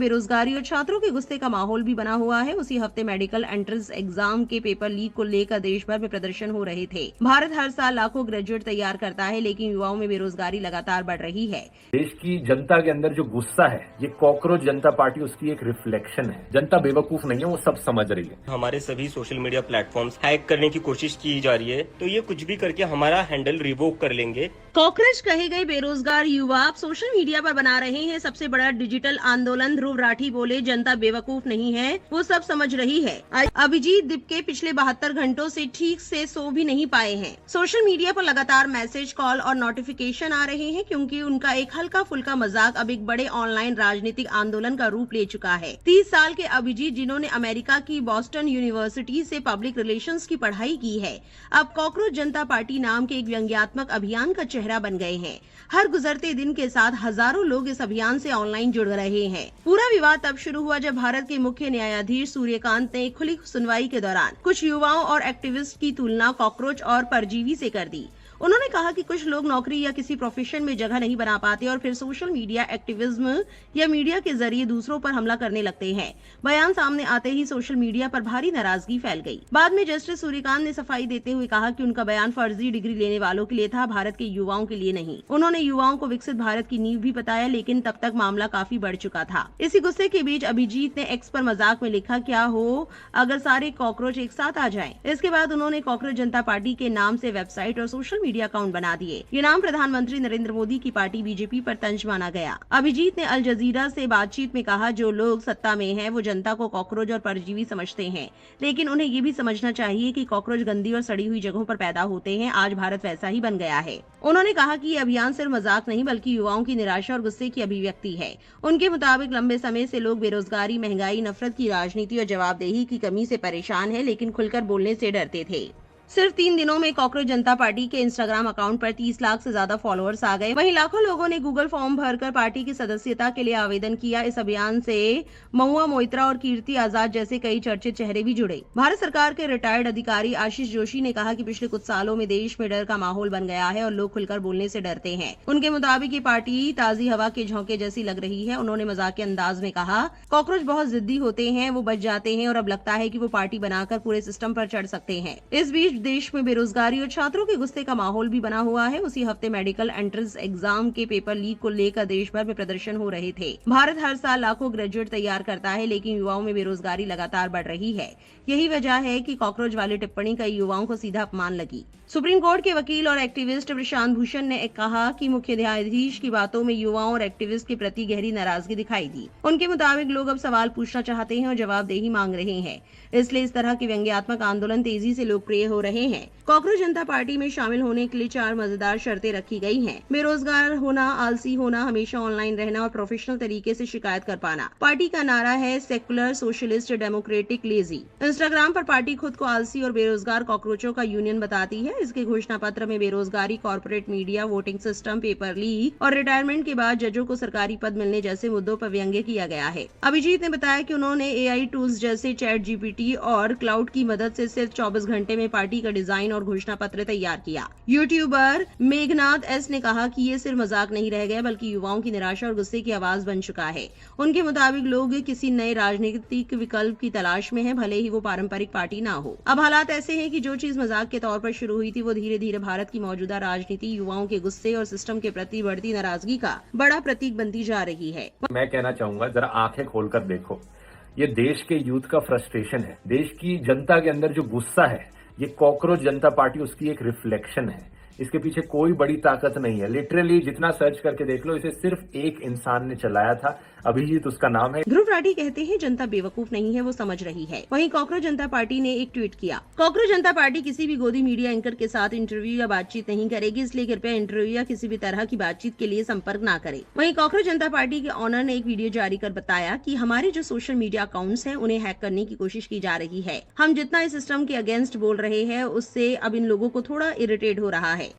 बेरोजगारी और छात्रों के गुस्से का माहौल भी बना हुआ है। उसी हफ्ते मेडिकल एंट्रेंस एग्जाम के पेपर लीक को लेकर देश भर में प्रदर्शन हो रहे थे। भारत हर साल लाखों ग्रेजुएट तैयार करता है, लेकिन युवाओं में बेरोजगारी लगातार बढ़ रही है। देश की जनता के अंदर जो गुस्सा है, ये कॉकरोच जनता पार्टी उसकी एक रिफ्लेक्शन है। जनता बेवकूफ नहीं है, वो सब समझ रही है। हमारे सभी सोशल मीडिया प्लेटफॉर्म्स हैक करने की कोशिश की जा रही है, तो ये कुछ भी करके हमारा हैंडल रिवोक कर लेंगे। कॉकरोच कहे गए बेरोजगार युवा अब सोशल मीडिया पर बना रहे हैं सबसे बड़ा डिजिटल आंदोलन। ध्रुव राठी बोले, जनता बेवकूफ नहीं है, वो सब समझ रही है। अभिजीत दिपके पिछले 72 घंटों से ठीक से सो भी नहीं पाए हैं। सोशल मीडिया पर लगातार मैसेज, कॉल और नोटिफिकेशन आ रहे हैं, क्योंकि उनका एक हल्का फुल्का मजाक अब एक बड़े ऑनलाइन राजनीतिक आंदोलन का रूप ले चुका है। 30 साल के अभिजीत, जिन्होंने अमेरिका की बॉस्टन यूनिवर्सिटी से पब्लिक रिलेशंस की पढ़ाई की है, अब कॉकरोच जनता पार्टी नाम के एक व्यंग्यात्मक अभियान का चेहरा बन गए हैं। हर गुजरते दिन के साथ हजारों लोग इस अभियान से ऑनलाइन जुड़ रहे हैं। पूरा विवाद तब शुरू हुआ जब भारत के मुख्य न्यायाधीश सूर्यकांत ने खुली सुनवाई के दौरान कुछ युवाओं और एक्टिविस्ट की तुलना कॉकरोच और परजीवी से कर दी। उन्होंने कहा कि कुछ लोग नौकरी या किसी प्रोफेशन में जगह नहीं बना पाते और फिर सोशल मीडिया एक्टिविज्म या मीडिया के जरिए दूसरों पर हमला करने लगते हैं। बयान सामने आते ही सोशल मीडिया पर भारी नाराजगी फैल गई। बाद में जस्टिस सूर्यकांत ने सफाई देते हुए कहा कि उनका बयान फर्जी डिग्री लेने वालों के लिए था, भारत के युवाओं के लिए नहीं। उन्होंने युवाओं को विकसित भारत की नींव भी बताया, लेकिन तब तक मामला काफी बढ़ चुका था। इसी गुस्से के बीच अभिजीत ने एक्स पर मजाक में लिखा, क्या हो अगर सारे कॉकरोच एक साथ आ जाएं। इसके बाद उन्होंने कॉकरोच जनता पार्टी के नाम से वेबसाइट और सोशल मीडिया अकाउंट बना दिए। ये नाम प्रधानमंत्री नरेंद्र मोदी की पार्टी बीजेपी पर तंज माना गया। अभिजीत ने अल जजीरा से बातचीत में कहा, जो लोग सत्ता में हैं वो जनता को कॉकरोच और परजीवी समझते हैं, लेकिन उन्हें ये भी समझना चाहिए कि कॉकरोच गंदी और सड़ी हुई जगहों पर पैदा होते हैं। आज भारत वैसा ही बन गया है। उन्होंने कहा कि ये अभियान सिर्फ मजाक नहीं बल्कि युवाओं की निराशा और गुस्से की अभिव्यक्ति है। उनके मुताबिक लंबे समय से लोग बेरोजगारी, महंगाई, नफरत की राजनीति और जवाबदेही की कमी से परेशान है, लेकिन खुलकर बोलने से डरते थे। सिर्फ 3 दिनों में कॉकरोच जनता पार्टी के इंस्टाग्राम अकाउंट पर 30 लाख से ज्यादा फॉलोअर्स आ गए। वहीं लाखों लोगों ने गूगल फॉर्म भरकर पार्टी की सदस्यता के लिए आवेदन किया। इस अभियान से महुआ मोइत्रा और कीर्ति आजाद जैसे कई चर्चित चेहरे भी जुड़े। भारत सरकार के रिटायर्ड अधिकारी आशीष जोशी ने कहा कि पिछले कुछ सालों में देश में डर का माहौल बन गया है और लोग खुलकर बोलने से डरते हैं। उनके मुताबिक ये पार्टी ताजी हवा के झोंके जैसी लग रही है। उन्होंने मजाक के अंदाज में कहा, कॉकरोच बहुत जिद्दी होते हैं, वो बच जाते हैं और अब लगता है कि वो पार्टी बनाकर पूरे सिस्टम पर चढ़ सकते हैं। इस बीच देश में बेरोजगारी और छात्रों के गुस्से का माहौल भी बना हुआ है। उसी हफ्ते मेडिकल एंट्रेंस एग्जाम के पेपर लीक को लेकर देश भर में प्रदर्शन हो रहे थे। भारत हर साल लाखों ग्रेजुएट तैयार करता है, लेकिन युवाओं में बेरोजगारी लगातार बढ़ रही है। यही वजह है कि कॉकरोच वाली टिप्पणी कई युवाओं को सीधा अपमान लगी। सुप्रीम कोर्ट के वकील और एक्टिविस्ट प्रशांत भूषण ने कहा कि मुख्य न्यायाधीश की बातों में युवाओं और एक्टिविस्ट के प्रति गहरी नाराजगी दिखाई दी। उनके मुताबिक लोग अब सवाल पूछना चाहते हैं और जवाबदेही मांग रहे हैं, इसलिए इस तरह के व्यंग्यात्मक आंदोलन तेजी से लोकप्रिय हो रहे हैं। कॉकरोच जनता पार्टी में शामिल होने के लिए 4 मजेदार शर्तें रखी गई हैं। बेरोजगार होना, आलसी होना, हमेशा ऑनलाइन रहना और प्रोफेशनल तरीके से शिकायत कर पाना। पार्टी का नारा है secular, socialist, democratic, lazy. Instagram पर पार्टी खुद को आलसी और बेरोजगार कॉकरोचों का यूनियन बताती है। इसके घोषणा पत्र में बेरोजगारी, corporate media, voting system, paper leak और रिटायरमेंट के बाद जजों को सरकारी पद मिलने जैसे मुद्दों पर व्यंग्य किया गया है। अभिजीत ने बताया कि उन्होंने AI टूल्स जैसे ChatGPT और क्लाउड की मदद से सिर्फ 24 घंटे में पार्टी का डिजाइन और घोषणा पत्र तैयार किया। यूट्यूबर मेघनाथ एस ने कहा कि ये सिर्फ मजाक नहीं रह गया बल्कि युवाओं की निराशा और गुस्से की आवाज बन चुका है। उनके मुताबिक लोग किसी नए राजनीतिक विकल्प की तलाश में हैं, भले ही वो पारंपरिक पार्टी ना हो। अब हालात ऐसे हैं कि जो चीज मजाक के तौर पर शुरू हुई थी वो धीरे धीरे भारत की मौजूदा राजनीति, युवाओं के गुस्से और सिस्टम के प्रति बढ़ती नाराजगी का बड़ा प्रतीक बनती जा रही है। मैं कहना चाहूंगा, जरा आंखें खोलकर देखो, ये देश के यूथ का फ्रस्ट्रेशन है। देश की जनता के अंदर जो गुस्सा है, ये कॉकरोच जनता पार्टी उसकी एक रिफ्लेक्शन है। इसके पीछे कोई बड़ी ताकत नहीं है। लिटरली जितना सर्च करके देख लो, इसे सिर्फ एक इंसान ने चलाया था, अभिजीत उसका नाम है। ध्रुव राठी कहते हैं, जनता बेवकूफ नहीं है, वो समझ रही है। वहीं कॉकरोच जनता पार्टी ने एक ट्वीट किया, कॉकरोच जनता पार्टी किसी भी गोदी मीडिया एंकर के साथ इंटरव्यू या बातचीत नहीं करेगी, इसलिए कृपया इंटरव्यू या किसी भी तरह की बातचीत के लिए संपर्क न करें। वहीं कॉकरोच जनता पार्टी के ऑनर ने एक वीडियो जारी कर बताया कि हमारे जो सोशल मीडिया अकाउंट्स हैं उन्हें हैक करने की कोशिश की जा रही है। हम जितना इस सिस्टम के अगेंस्ट बोल रहे हैं उससे अब इन लोगों को थोड़ा इरिटेट हो रहा है।